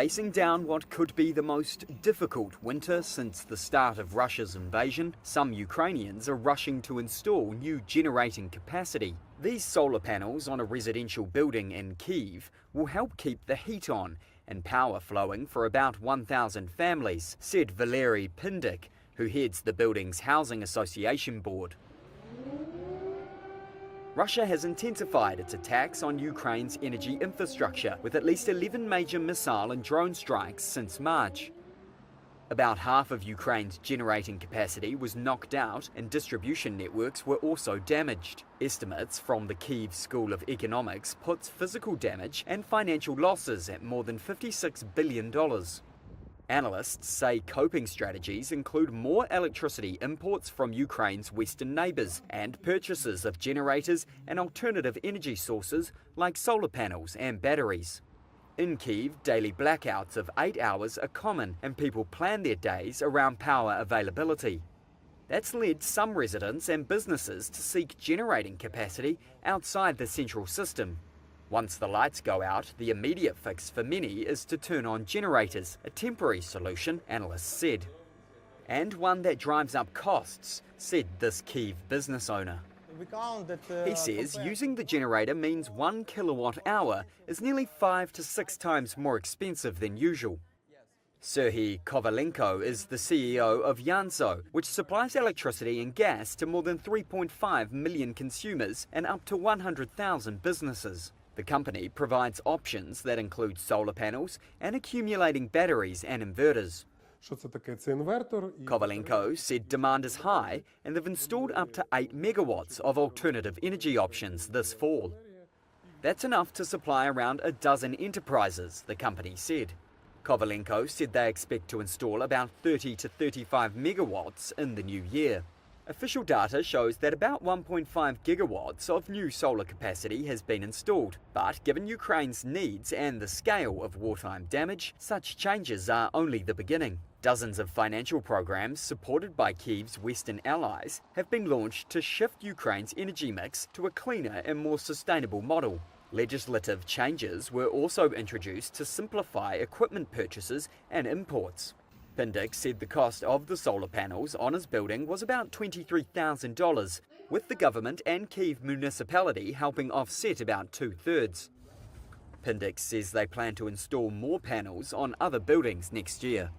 Facing down what could be the most difficult winter since the start of Russia's invasion, some Ukrainians are rushing to install new generating capacity. These solar panels on a residential building in Kyiv will help keep the heat on and power flowing for about 1,000 families, said Valery Pindyk, who heads the building's Housing Association board. Russia has intensified its attacks on Ukraine's energy infrastructure, with at least 11 major missile and drone strikes since March. About half of Ukraine's generating capacity was knocked out and distribution networks were also damaged. Estimates from the Kyiv School of Economics puts physical damage and financial losses at more than $56 billion. Analysts say coping strategies include more electricity imports from Ukraine's western neighbours and purchases of generators and alternative energy sources like solar panels and batteries. In Kyiv, daily blackouts of 8 hours are common and people plan their days around power availability. That's led some residents and businesses to seek generating capacity outside the central system. Once the lights go out, the immediate fix for many is to turn on generators, a temporary solution, analysts said. And one that drives up costs, said this Kyiv business owner. He says using the generator means 1 kilowatt hour is nearly 5 to 6 times more expensive than usual. Serhiy Kovalenko is the CEO of Yanso, which supplies electricity and gas to more than 3.5 million consumers and up to 100,000 businesses. The company provides options that include solar panels and accumulating batteries and inverters. Kovalenko said demand is high and they've installed up to 8 megawatts of alternative energy options this fall. That's enough to supply around a dozen enterprises, the company said. Kovalenko said they expect to install about 30 to 35 megawatts in the new year. Official data shows that about 1.5 gigawatts of new solar capacity has been installed, but given Ukraine's needs and the scale of wartime damage, such changes are only the beginning. Dozens of financial programs supported by Kyiv's Western allies have been launched to shift Ukraine's energy mix to a cleaner and more sustainable model. Legislative changes were also introduced to simplify equipment purchases and imports. Pindyk said the cost of the solar panels on his building was about $23,000, with the government and Kyiv municipality helping offset about 2/3. Pindyk says they plan to install more panels on other buildings next year.